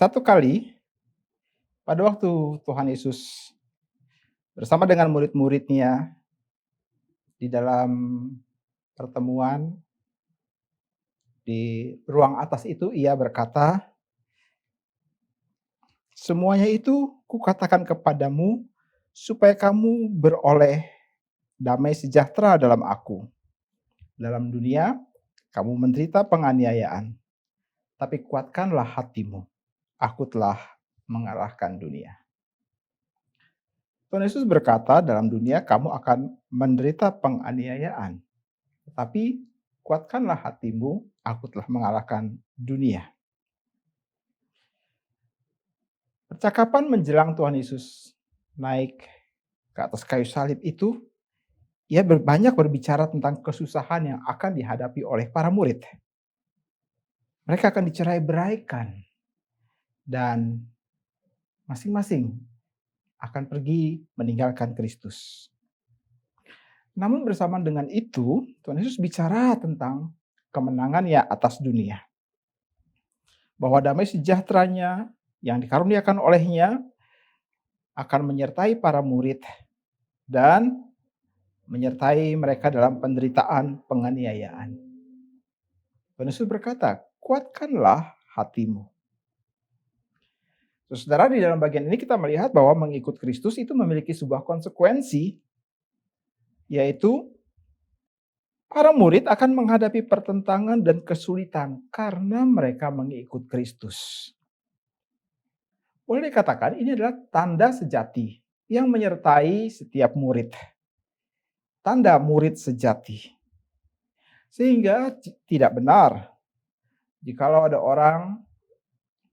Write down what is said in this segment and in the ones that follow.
Satu kali, pada waktu Tuhan Yesus bersama dengan murid-muridnya di dalam pertemuan di ruang atas itu, ia berkata, "Semuanya itu kukatakan kepadamu supaya kamu beroleh damai sejahtera dalam aku. Dalam dunia kamu menderita penganiayaan, tapi kuatkanlah hatimu. Aku telah mengalahkan dunia." Tuhan Yesus berkata, dalam dunia kamu akan menderita penganiayaan, tetapi kuatkanlah hatimu, aku telah mengalahkan dunia. Percakapan menjelang Tuhan Yesus naik ke atas kayu salib itu, ia banyak berbicara tentang kesusahan yang akan dihadapi oleh para murid. Mereka akan dicerai-beraikan dan masing-masing akan pergi meninggalkan Kristus. Namun bersamaan dengan itu, Tuhan Yesus bicara tentang kemenangannya atas dunia. Bahwa damai sejahteranya yang dikaruniakan olehnya akan menyertai para murid dan menyertai mereka dalam penderitaan penganiayaan. Tuhan Yesus berkata, kuatkanlah hatimu. Saudara, di dalam bagian ini kita melihat bahwa mengikut Kristus itu memiliki sebuah konsekuensi, yaitu para murid akan menghadapi pertentangan dan kesulitan karena mereka mengikut Kristus. Boleh dikatakan ini adalah tanda sejati yang menyertai setiap murid. Tanda murid sejati. Sehingga tidak benar jikalau ada orang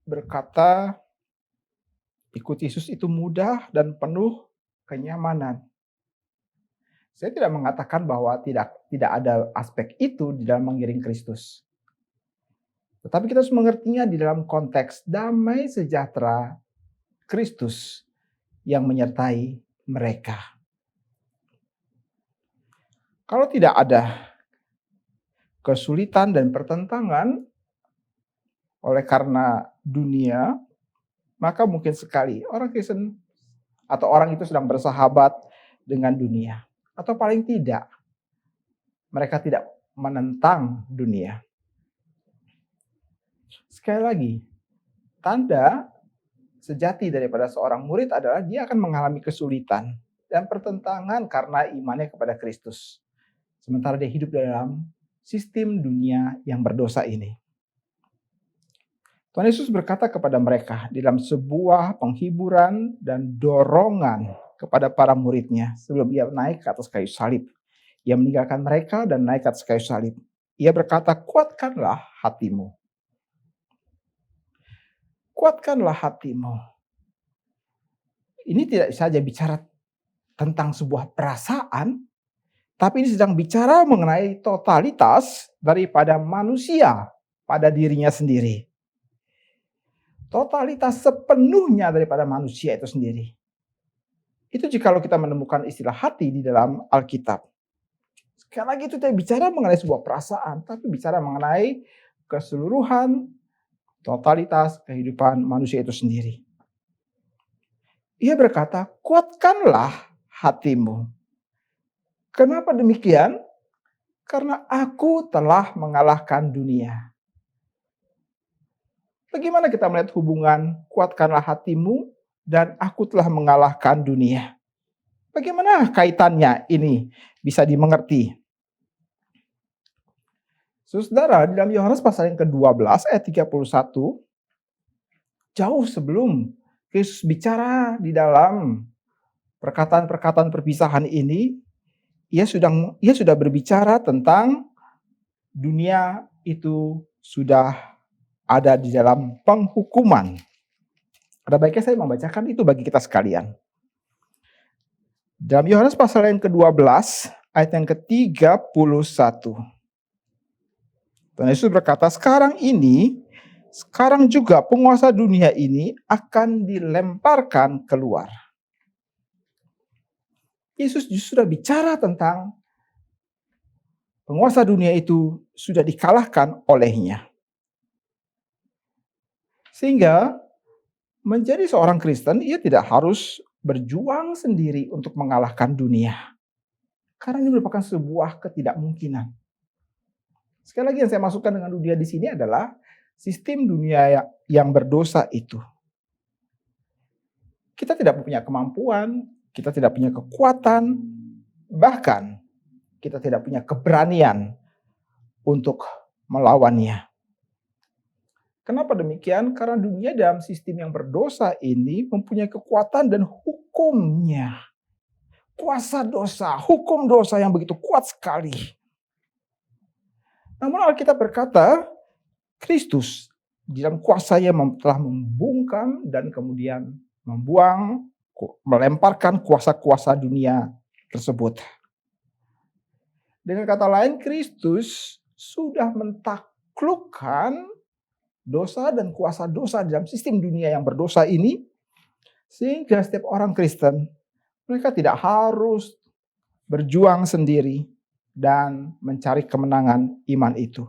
berkata ikut Yesus itu mudah dan penuh kenyamanan. Saya tidak mengatakan bahwa tidak ada aspek itu di dalam mengiring Kristus. Tetapi kita harus mengertinya di dalam konteks damai sejahtera Kristus yang menyertai mereka. Kalau tidak ada kesulitan dan pertentangan oleh karena dunia, maka mungkin sekali orang Kristen atau orang itu sedang bersahabat dengan dunia. Atau paling tidak, mereka tidak menentang dunia. Sekali lagi, tanda sejati daripada seorang murid adalah dia akan mengalami kesulitan dan pertentangan karena imannya kepada Kristus. Sementara dia hidup dalam sistem dunia yang berdosa ini. Tuhan Yesus berkata kepada mereka di dalam sebuah penghiburan dan dorongan kepada para muridnya sebelum ia naik ke atas kayu salib. Ia meninggalkan mereka dan naik ke atas kayu salib. Ia berkata, kuatkanlah hatimu. Kuatkanlah hatimu. Ini tidak saja bicara tentang sebuah perasaan, tapi ini sedang bicara mengenai totalitas daripada manusia pada dirinya sendiri. Totalitas sepenuhnya daripada manusia itu sendiri. Itu jikalau kita menemukan istilah hati di dalam Alkitab. Sekali lagi itu tidak bicara mengenai sebuah perasaan, tapi bicara mengenai keseluruhan totalitas kehidupan manusia itu sendiri. Ia berkata, kuatkanlah hatimu. Kenapa demikian? Karena aku telah mengalahkan dunia. Bagaimana kita melihat hubungan kuatkanlah hatimu dan aku telah mengalahkan dunia? Bagaimana kaitannya ini bisa dimengerti? Saudara, di dalam Yohanes pasal yang ke-12 ayat 31, jauh sebelum Yesus bicara di dalam perkataan-perkataan perpisahan ini, ia sudah berbicara tentang dunia itu sudah ada di dalam penghukuman. Ada baiknya saya membacakan itu bagi kita sekalian. Dalam Yohanes pasal yang ke-12 ayat yang ke-31. Tuhan Yesus berkata, sekarang juga penguasa dunia ini akan dilemparkan keluar. Yesus justru sudah bicara tentang penguasa dunia itu sudah dikalahkan olehnya. Sehingga Menjadi seorang Kristen, ia tidak harus berjuang sendiri untuk mengalahkan dunia. Karena ini merupakan sebuah ketidakmungkinan. Sekali lagi yang saya masukkan dengan dunia di sini adalah sistem dunia yang berdosa itu. Kita tidak punya kemampuan, kita tidak punya kekuatan, bahkan kita tidak punya keberanian untuk melawannya. Kenapa demikian? Karena dunia dalam sistem yang berdosa ini mempunyai kekuatan dan hukumnya. Kuasa dosa, hukum dosa yang begitu kuat sekali. Namun Alkitab berkata, Kristus di dalam kuasanya telah membungkam dan kemudian membuang, melemparkan kuasa-kuasa dunia tersebut. Dengan kata lain, Kristus sudah mentaklukkan dosa dan kuasa dosa dalam sistem dunia yang berdosa ini, sehingga setiap orang Kristen, mereka tidak harus berjuang sendiri dan mencari kemenangan iman itu.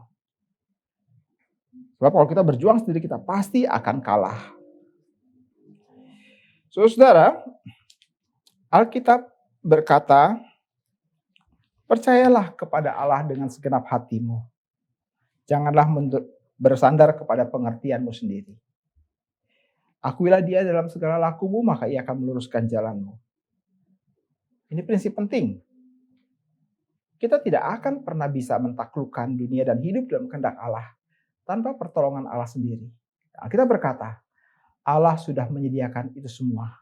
Sebab kalau kita berjuang sendiri, kita pasti akan kalah. Saudara, Alkitab berkata, percayalah kepada Allah dengan segenap hatimu. Janganlah bersandar kepada pengertianmu sendiri. Akuilah dia dalam segala lakumu, maka ia akan meluruskan jalanmu. Ini prinsip penting. Kita tidak akan pernah bisa mentaklukkan dunia dan hidup dalam kehendak Allah tanpa pertolongan Allah sendiri. Kita berkata, Allah sudah menyediakan itu semua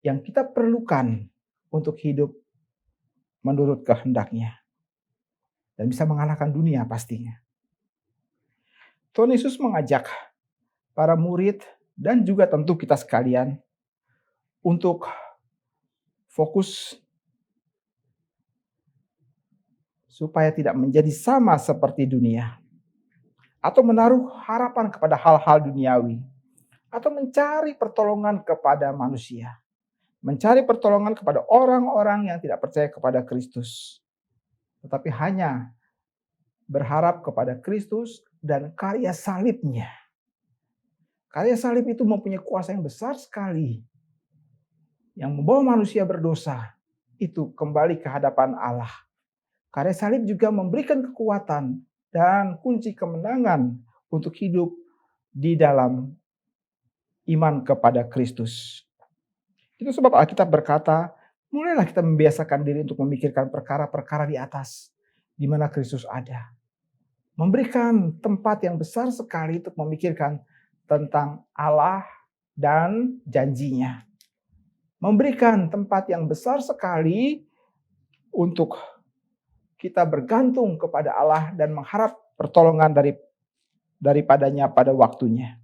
yang kita perlukan untuk hidup menurut kehendaknya dan bisa mengalahkan dunia pastinya. Tuhan Yesus mengajak para murid dan juga tentu kita sekalian untuk fokus supaya tidak menjadi sama seperti dunia atau menaruh harapan kepada hal-hal duniawi atau mencari pertolongan kepada manusia, mencari pertolongan kepada orang-orang yang tidak percaya kepada Kristus, tetapi hanya berharap kepada Kristus dan karya salibnya. Karya salib itu mempunyai kuasa yang besar sekali, yang membawa manusia berdosa itu kembali ke hadapan Allah. Karya salib juga memberikan kekuatan dan kunci kemenangan untuk hidup di dalam iman kepada Kristus. Itu sebab Alkitab berkata, mulailah kita membiasakan diri untuk memikirkan perkara-perkara di atas, di mana Kristus ada. Memberikan tempat yang besar sekali untuk memikirkan tentang Allah dan janjinya. Memberikan tempat yang besar sekali untuk kita bergantung kepada Allah dan mengharap pertolongan daripadanya pada waktunya.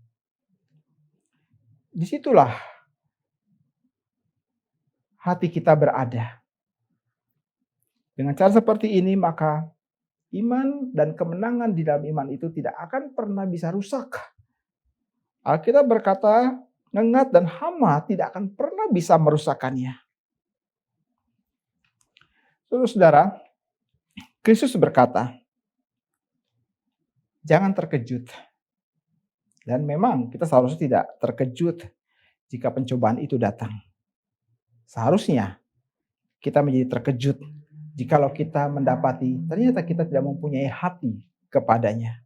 Disitulah hati kita berada. Dengan cara seperti ini maka iman dan kemenangan di dalam iman itu tidak akan pernah bisa rusak. Alkitab berkata, ngengat dan hama tidak akan pernah bisa merusakkannya. Saudara-saudara, Kristus berkata, jangan terkejut. Dan memang kita seharusnya tidak terkejut jika pencobaan itu datang. Seharusnya kita menjadi terkejut jikalau kita mendapati ternyata kita tidak mempunyai hati kepadanya.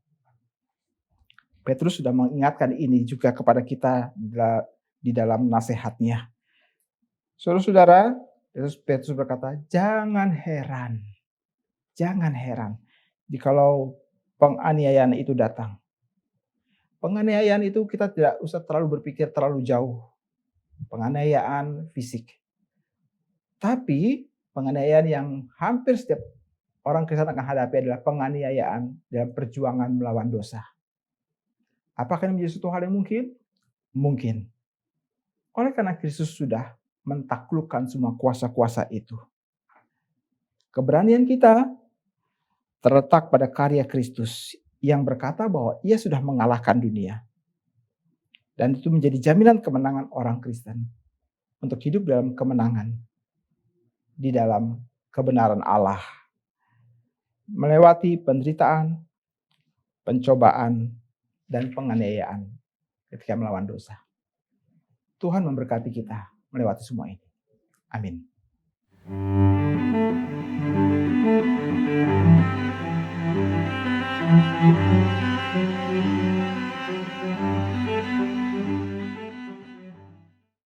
Petrus sudah mengingatkan ini juga kepada kita di dalam nasihatnya. Saudara-saudara, Petrus berkata, jangan heran jikalau penganiayaan itu datang. Penganiayaan itu kita tidak usah terlalu berpikir terlalu jauh. Penganiayaan fisik. Tapi penganiayaan yang hampir setiap orang Kristen akan hadapi adalah penganiayaan dalam perjuangan melawan dosa. Apakah ini menjadi suatu hal yang mungkin? Mungkin. Oleh karena Kristus sudah mentaklukkan semua kuasa-kuasa itu. Keberanian kita terletak pada karya Kristus yang berkata bahwa ia sudah mengalahkan dunia. Dan itu menjadi jaminan kemenangan orang Kristen untuk hidup dalam kemenangan di dalam kebenaran Allah. Melewati penderitaan, pencobaan, dan penganiayaan ketika melawan dosa. Tuhan memberkati kita melewati semua ini. Amin.